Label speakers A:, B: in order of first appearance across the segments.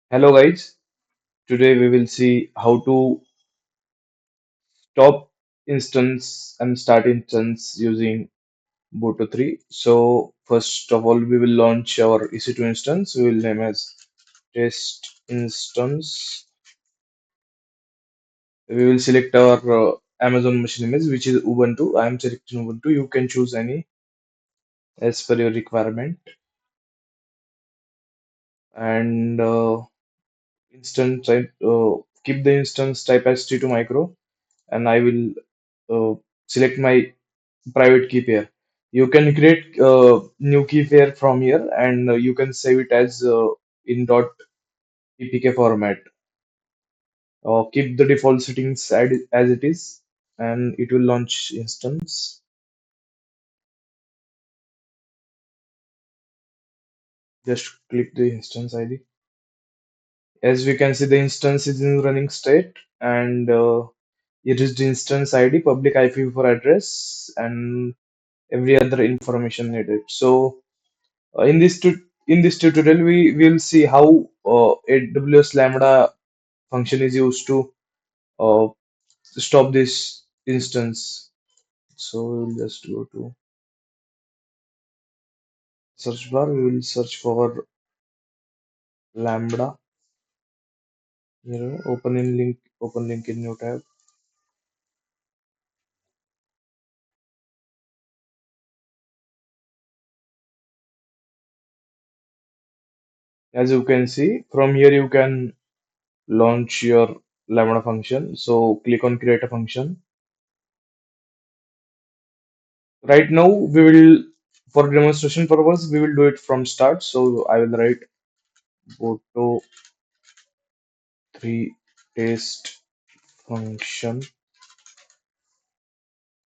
A: Hello guys, today we will see how to stop instance and start instance using Boto3. So first of all we will launch our EC2 instance. We will name as test instance. We will select our Amazon machine image which is Ubuntu. I am selecting Ubuntu. You can choose any as per your requirement. And instance type, keep the instance type as T2 micro, and I will select my private key pair. You can create new key pair from here, and you can save it as in .ppk format. Keep the default settings as it is, and it will launch instance. Just click the instance ID. As we can see, the instance is in running state, and it is the instance ID, public IPv4 address, and every other information needed. So in this tutorial, we will see how AWS Lambda function is used to uh, stop this instance. So we will just go to search bar. We will search for Lambda. Open link in new tab. As you can see from here, you can launch your Lambda function. So click on create a function. Right now, we will, for demonstration purpose, we will do it from start. So I will write Boto 3 test function.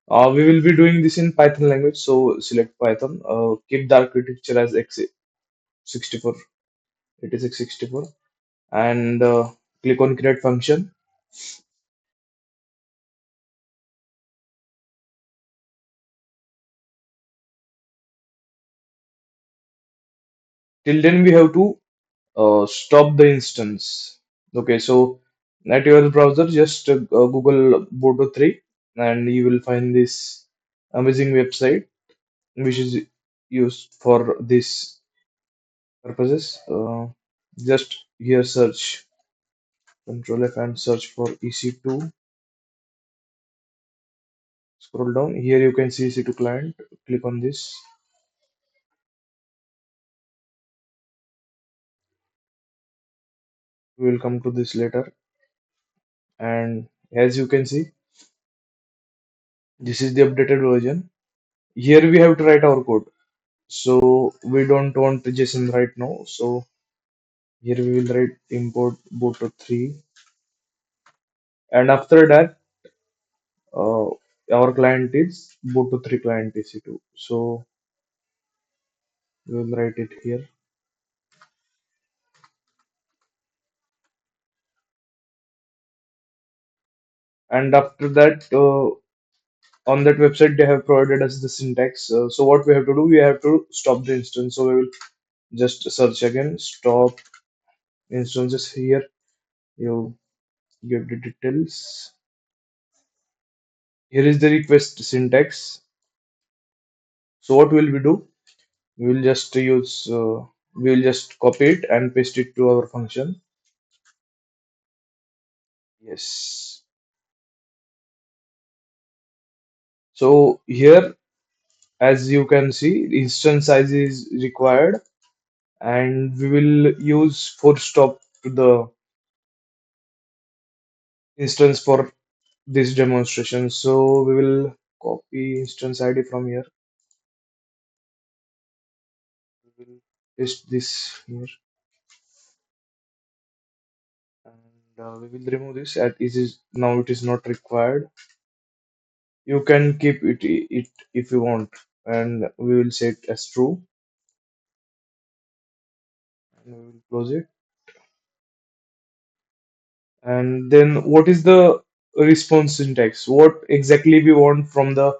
A: We will be doing this in Python language. So select Python. Keep the architecture as x64, 8664, and click on create function. Till then, we have to stop the instance. Okay, so at your browser, just Google Boto3, and you will find this amazing website which is used for this purposes. Just here search Control F and search for EC2. Scroll down. Here you can see EC2 client. Click on this. We will come to this later. And as you can see, this is the updated version. Here we have to write our code. So we don't want JSON right now. So here we will write import boto3, and after that uh, our client is boto3 client EC2. So we will write it here. And after that, on that website they have provided us the syntax. So what we have to do, we have to stop the instance. So we will just search again, stop instances. Here you give the details. Here is the request syntax. So what will we do? We will just use we will just copy it and paste it to our function. Yes. So here, as you can see, instance size is required, and we will use for stop to the instance for this demonstration. So we will copy instance ID from here. We will paste this here, and we will remove this. At it is now it is not required. You can keep it if you want, and we will set as true, and we will close it. And then what is the response syntax? What exactly we want from the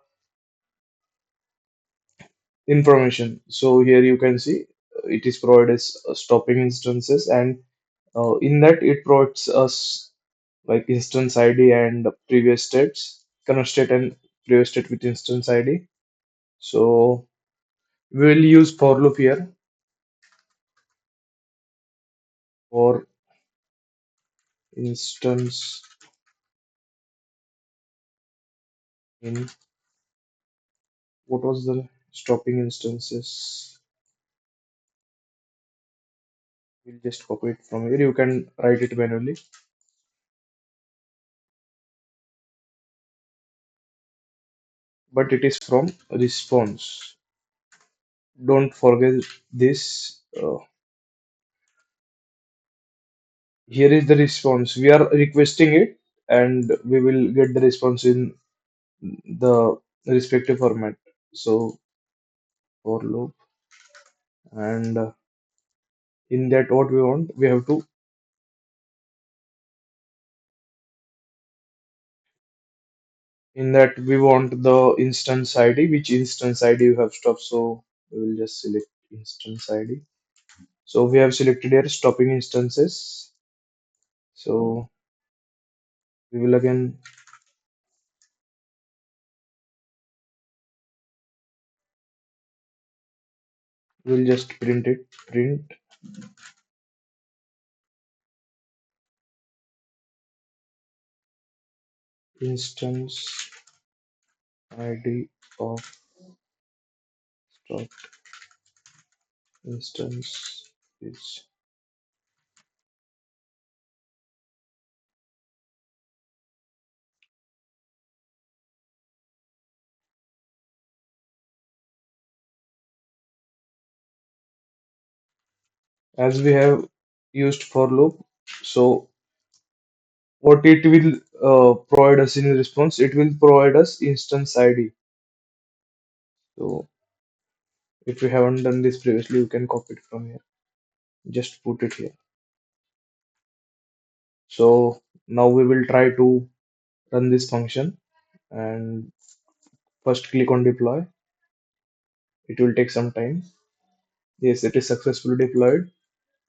A: information? So here you can see it is provided as stopping instances, and In that, it provides us like instance ID and previous states, current state and previous state with instance ID. So we will use for loop here for instance in what was the stopping instances. We'll just copy it from here. You can write it manually, but it is from response. Don't forget this. Here is the response. We are requesting it, and we will get the response in the respective format. So for loop, and in that what we want, we have to in that we want the instance ID. Which instance ID you have stopped? So we will just select instance ID. So we have selected here stopping instances. So we will again we'll just print it. Print instance ID of stop instance is as we have used for loop. So what it will provide us in response, it will provide us instance ID. So if you haven't done this previously, you can copy it from here. Just put it here. So now we will try to run this function and first click on deploy. It will take some time. Yes, it is successfully deployed.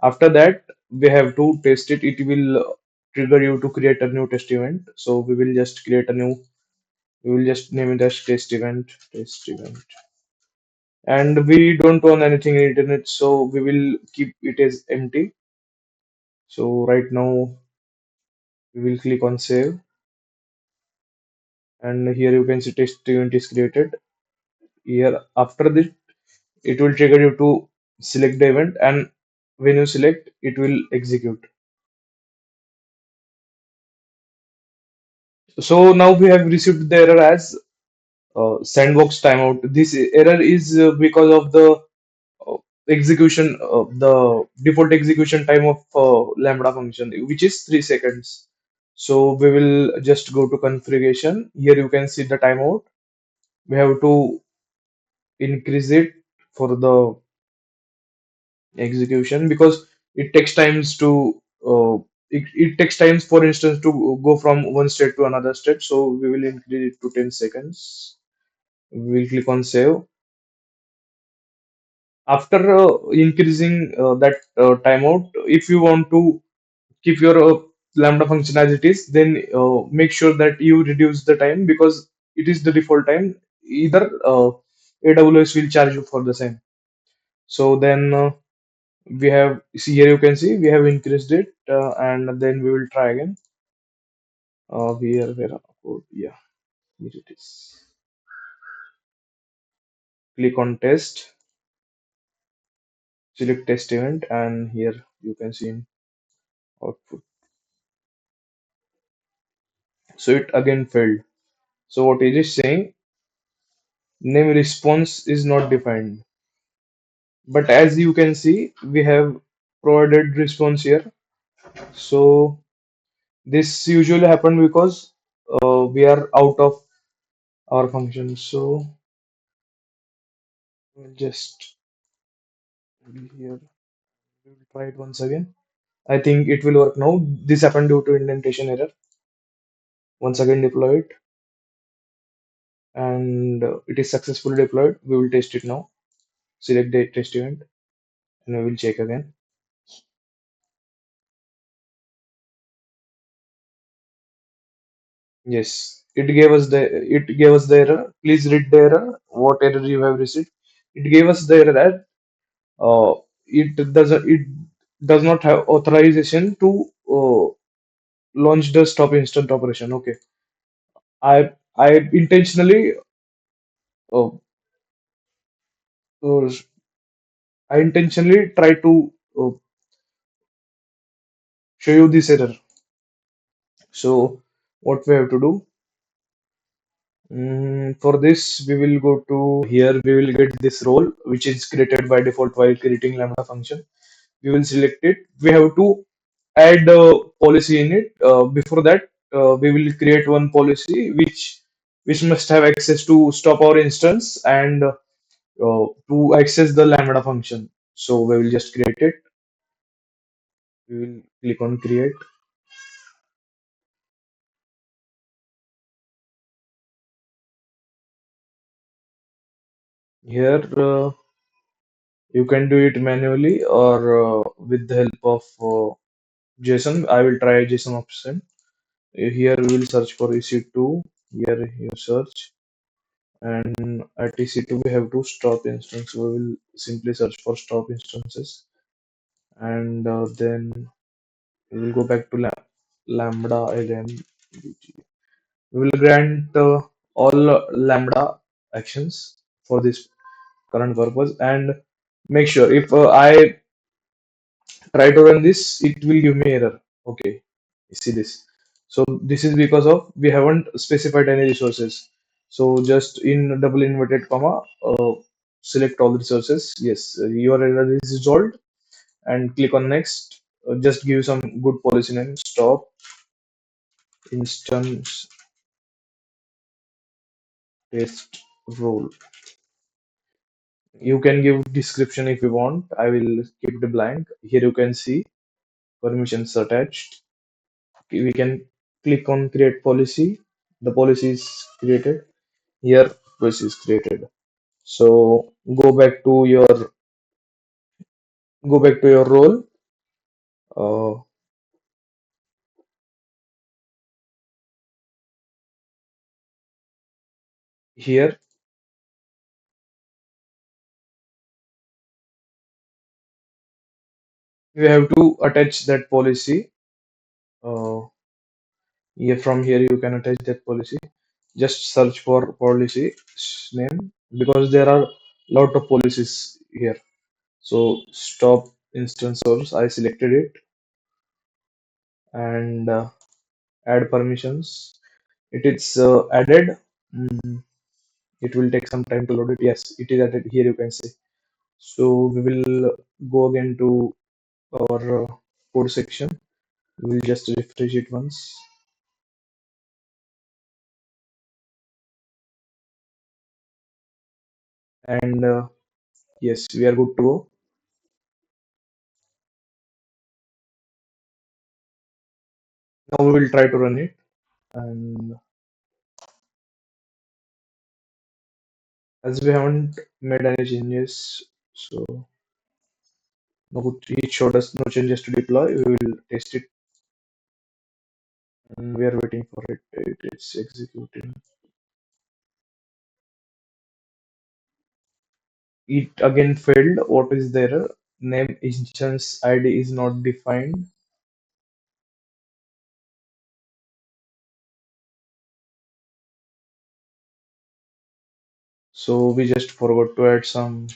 A: After that, we have to test it. It will trigger you to create a new test event. So we will just create a new, we will just name it as test event. And we don't own anything in internet, so we will keep it as empty. So right now we will click on save, and here you can see test event is created. Here after this, it will trigger you to select the event, and when you select, it will execute. So now we have received the error as sandbox timeout. This error is because of the uh, execution, the default execution time of Lambda function, which is 3 seconds. So we will just go to configuration. Here you can see the timeout. We have to increase it for the execution because it takes times to it takes times, for instance, to go from one state to another state. So we will increase it to 10 seconds. We will click on save. After increasing that timeout, if you want to keep your lambda function as it is, then make sure that you reduce the time because it is the default time. Either AWS will charge you for the same. So then we have, see here you can see we have increased it, and then we will try again. Here where oh, yeah, here it is. Click on test, select test event, and here you can see in output. So it again failed. So what it is saying, name response is not defined. But as you can see, we have provided response here. So this usually happen because we are out of our function. So we'll just here we'll try it once again. I think it will work now. This happened due to indentation error. Once again deploy it, and it is successfully deployed. We will test it now. Select the test event, and we will check again. Yes, it gave us the error. Please read the error. What error you have received? It gave us the error that it does not have authorization to launch the stop instant operation. Okay, I intentionally uh, uh, try to show you this error. So what we have to do? For this, we will go to here. We will get this role, which is created by default while creating Lambda function. We will select it. We have to add a policy in it. Before that, we will create one policy which must have access to stop our instance and to access the Lambda function. So we will just create it. We will click on create. Here, you can do it manually or with the help of JSON. I will try JSON option. Here we will search for EC2. Here you search, and at EC2 we have to stop instance. We will simply search for stop instances, and then we will go back to Lambda again. We will grant all Lambda actions for this current purpose, and make sure if I try to run this, it will give me error. Okay, you see this. So this is because of we haven't specified any resources. So just in double inverted comma, select all the resources. Yes, your error is resolved, and click on next. Just give some good policy name. Stop instance test role. You can give description if you want. I will keep the blank. Here you can see permissions attached. We can click on create policy. The policy is created. Here policy is created. So go back to your role. uh, Here you have to attach that policy. Here from here you can attach that policy. Just search for policy name, because there are lot of policies here. So stop instance source, I selected it, and add permissions. It is added. Mm, it will take some time to load it. Yes, it is added. Here you can see. So we will go again to our code section. We will just refresh it once, and yes, we are good to go. Now we will try to run it, and as we haven't made any changes, so no, it showed us no changes to deploy. We will test it, and we are waiting for it. It's executing. It again failed. What is the error? Name instance ID is not defined. So we just forgot to add some.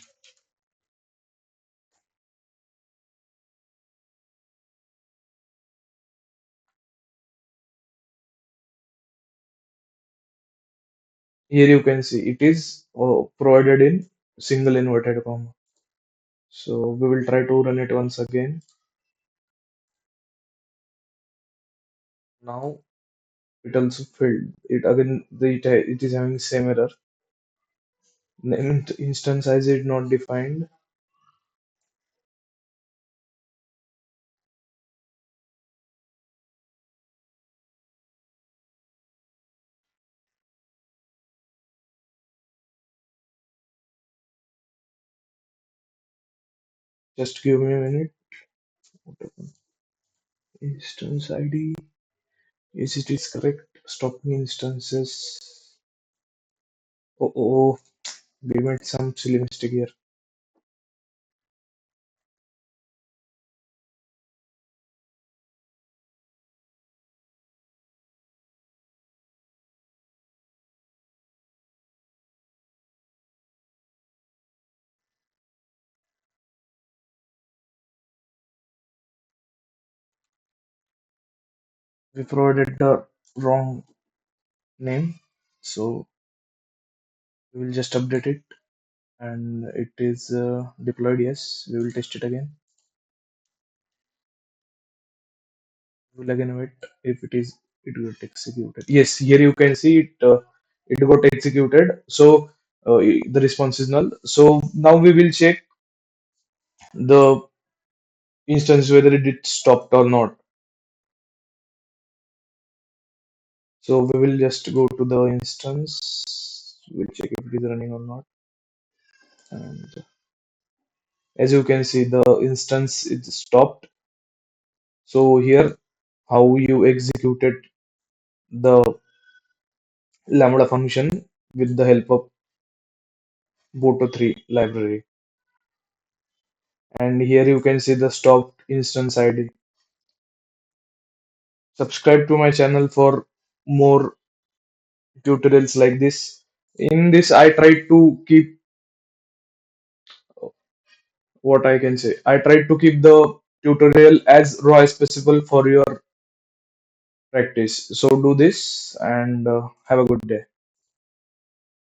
A: Here you can see it is provided in single inverted comma. So we will try to run it once again. Now it also failed. It again it is having same error. Name instance size is not defined. Just give me a minute. What happened? Instance ID, is it is correct? stopping instances. Oh, we made some silly mistake here. We provided the wrong name, so we will just update it, and it is deployed. Yes, we will test it again. We will again wait if it got executed. Yes, here you can see it. It got executed. So the response is null. So now we will check the instance whether it stopped or not. So we will just go to the instance. We'll check if it is running or not. And as you can see, the instance is stopped. So here, how you executed the Lambda function with the help of Boto3 library. And here you can see the stopped instance ID. Subscribe to my channel for more tutorials like this. In this, I try to keep what I can say. I try to keep the tutorial as raw as possible for your practice. So do this and have a good day.